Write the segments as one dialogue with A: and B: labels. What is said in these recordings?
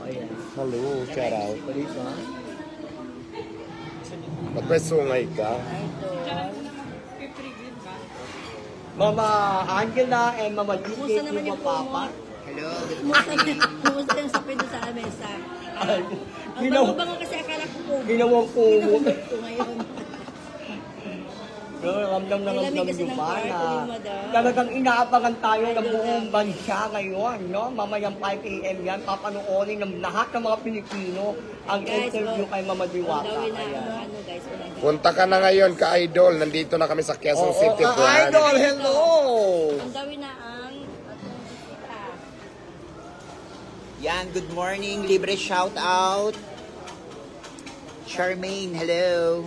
A: ayan.
B: Hello, shout out.
A: Balita.
B: Ba't may sungay ka?
A: Mama Angela and Mama
C: Kumusta
A: Gigi,
C: naman
A: yung
C: yung
A: papa.
C: Hello. Kumusta yung sapi doon sa lamesa? Ang bango-bango kasi akala ko po.
A: Ginawang po.
C: Ginawang ko ngayon.
A: Ramdam na ramdam
C: Kasi
A: yung
C: ng kwarto
A: bana.
C: yung madam.
A: Talagang inaabangan tayo ng buong bansa ngayon, no? Mamayang 5 a.m. yan, papanoorin ng lahat ng mga Pilipino ang interview kay Mama Diwata.
C: Gawin na
A: Ayan.
C: ano guys.
B: Punta ka na ngayon ka-idol. Nandito na kami sa Quezon City.
A: Idol, hello!
C: Ang gawin na ang
D: Yan, good morning. Libre shout out. Charmaine, hello.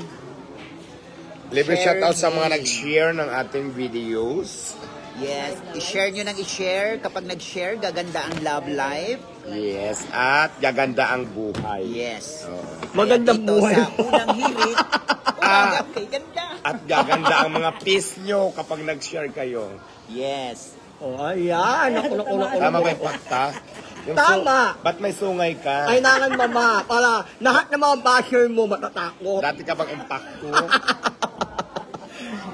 B: Libre
D: Share
B: shoutout sa mga
D: me.
B: nag-share ng ating videos.
D: Yes, i-share nyo ng i-share. Kapag nag-share, gaganda ang love life.
B: Yes, at gaganda ang buhay.
D: Yes.
A: Magandang
D: Kaya dito
A: buhay.
D: Sa unang hirit, umaga kay ganda.
B: At gaganda ang mga peace nyo kapag nag-share kayo.
D: Yes.
A: Oh, ayan. Ako.
B: Tama ba yung fakta?
A: Tama.
B: Ba't may sungay ka?
A: Kailangan mama, para lahat ng mga basher mo matatakot.
B: Dati ka bang impacto?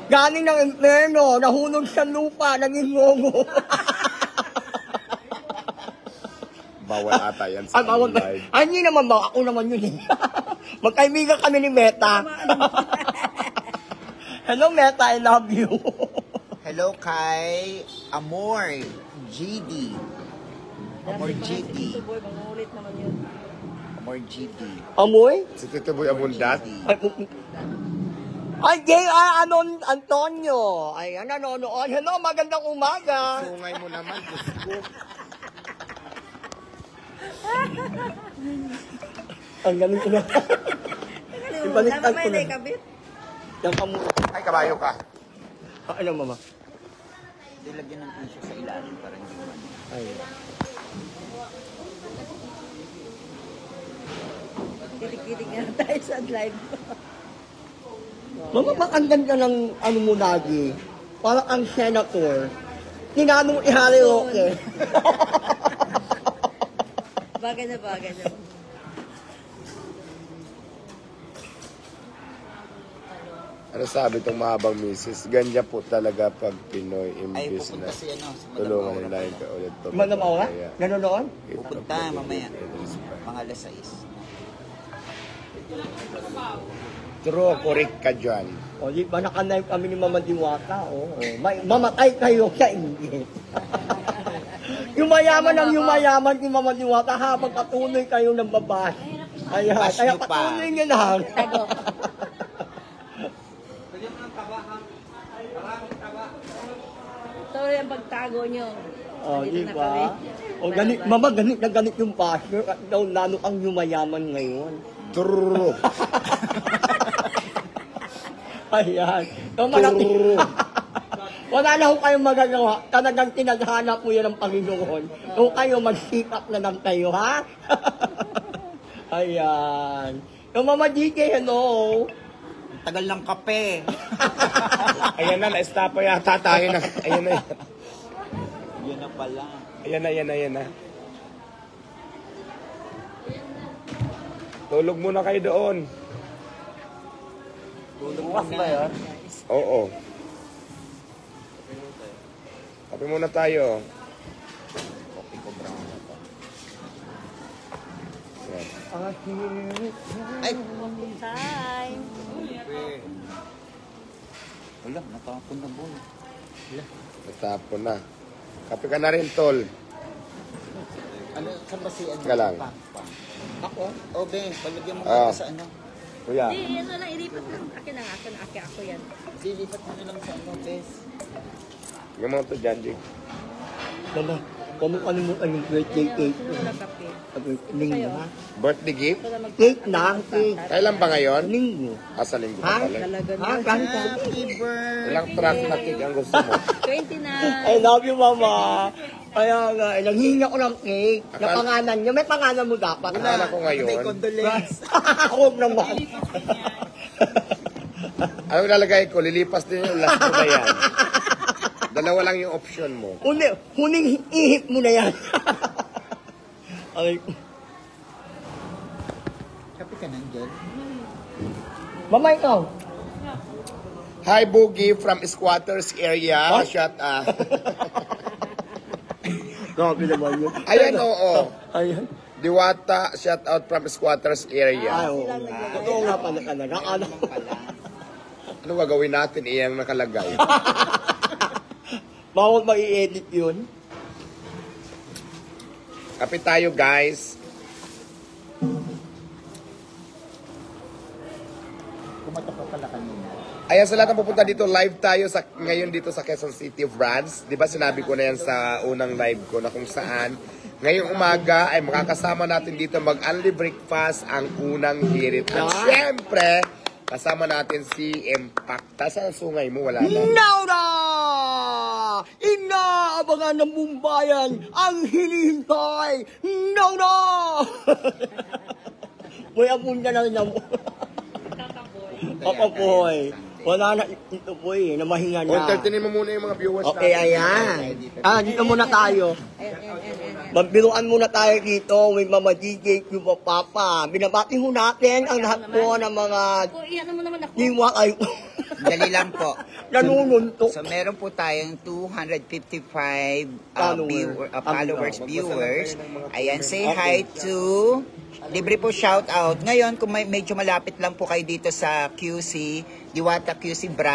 A: Galing ng inferno, nahulog sa lupa, naging ngongo.
B: Bawal ata yan sa
A: Bawal ba?
B: live.
A: Ay, hindi naman ba? Ako naman yun eh. Magkaibigan kami ni Meta. Hello Meta, I love you.
D: Hello kay Amor GD. Amor GD.
C: Mangulit naman yun.
D: Amor GD.
A: Amoy?
B: Si Tito Boy Abundat.
A: Ay, J.R. Antonio. Ayan, nanonood. Hello, magandang umaga.
B: Sungay mo naman, Diyos ko.
A: Ang galing ko na. Ibaliktad ko na.
C: Kabit.
A: Yung amoy.
B: Ay, kabayo ka.
A: Ano, mama?
D: Dilagyan ng tissue sa ilalim para hindi man.
A: Ay.
C: Kitik-kitik na tayo sa live.
A: Mama, bak ang ganda ng ano mo lagi. Parang ang senator. Ninanong ihari okay.
C: Bagay na bagay na.
B: Ano sabi itong mahabang misis? Ganya po talaga pag Pinoy
D: Ay,
B: imbis
D: pupunta
B: na
D: si ano. Si Madam
B: tulungan
D: Aura
B: nila
D: pa.
B: yung kaulit.
A: Madam Aura? Nanonood?
D: Pupunta mamaya. Mga alas 6.
B: True, correct ka dyan.
A: O, di ba nakalive kami ni Mama Diwata? Oo. Mamatay kayo sa inggit. Yumayaman ang yumayaman ni Mama Diwata habang patuloy kayo ng babae. Ayan,
D: Bash
A: kaya
D: nyo pa.
A: patuloy nyo lang.
C: Ito yung pagtago nyo.
A: O,
C: Dito
A: di
C: na
A: ba?
C: kami.
A: O, ganit, Mama, ganit na ganit yung basher at daw lalo ang yumayaman ngayon.
B: True.
A: Ayan. So, malaki. Wala na ho kayong magagawa. Talagang tinadhana po yan ng Panginoon. Kung kayo, magsikap na lang kayo, ha? Ayan. So, Mama GK, hello.
D: Tagal ng kape.
B: Ayan na, na-stop yata tayo na. Ayan na.
D: Yan na pala.
B: Ayan na. Tulog muna kayo doon.
D: Bukas ba yun?
B: Oo. Kape muna tayo.
D: Coffee ko brown na to.
B: Ayan.
D: Ay!
C: Hi!
D: Wala, natapon na boy.
B: Natapon na. Kape ka na rin, tol.
D: Ano, saan ba si ano?
B: Galang.
D: Ako? O, be, palagyan mo
B: Ah.
D: ka sa ano.
B: Kuya.
C: Hindi, ano lang, ilipat lang. Akin na, ako yan.
D: Lilipat mo na lang sa ano, bes.
B: Yung mga to dyan, Jake.
A: Mama, ano mo ang birthday cake?
C: Ito na kape.
A: Linggo, ha?
B: Birthday gift?
C: Ito na mag-
A: Cake na, cake.
B: Kailan ba ngayon?
A: Linggo.
B: Sa linggo
A: Ha?
B: pa pala.
C: Talaga
A: Ha?
C: na.
A: Kahit
D: Happy birthday!
B: Ilang track na cake ang gusto mo?
C: 20 na.
A: I love you, Mama. Kaya nga, nanghihinga ko ng cake. Na
B: Akala-
A: pangalan niya. May pangalan mo dapat.
B: Akala ko ngayon.
D: May condolence.
A: Huwag naman.
B: Anong lalagay ko? Lilipas din yung last mo na yan. Dalawa lang yung option mo.
A: Huling ihip mo na yan. Ay,
D: Kapi ka nandiyan.
A: Mama, ikaw.
B: Hi, Boogie from Squatters area. Shut up.
A: Grabe naman yun.
B: Ayan, oo.
A: Ayan.
B: Diwata, shout out from Squatters
A: Ay,
B: area.
A: oo. Totoo nga pala talaga.
B: Ano gagawin natin? Iyang nakalagay.
A: Bawal mai-edit yun.
B: Kapit tayo, guys.
D: Kumatok ka pala kanina.
B: Ayan, sa lahat ng pupunta dito, live tayo ngayon dito sa Quezon City of Brands. Di ba sinabi ko na yan sa unang live ko na kung saan ngayong umaga ay makakasama natin dito mag-unli breakfast ang unang hirit. At syempre, kasama natin si Impact. Saan ang sungay mo? Wala na.
A: Now na! Inaabangan ng Mumbayan ang hinihintay! Now na! Boy, apun ka na rin mo. Papa Boy. Wala na ito boy, na mahinga na.
B: Entertainin mo muna yung mga viewers
A: Okay, ayan. Dito muna tayo. Magbiruan muna tayo dito with Mama DJ, Cuba Papa. Binabati ho natin ang lahat po ng mga
C: Iyan mo naman ako.
A: diwa kayo.
D: Dali lang po.
A: Nanununtok.
D: So meron po tayong 255
A: Followers.
D: viewers. Ayan, say hi to... Libre po shout out. Ngayon, kung medyo malapit lang po kayo dito sa QC, Diwata QC Brand.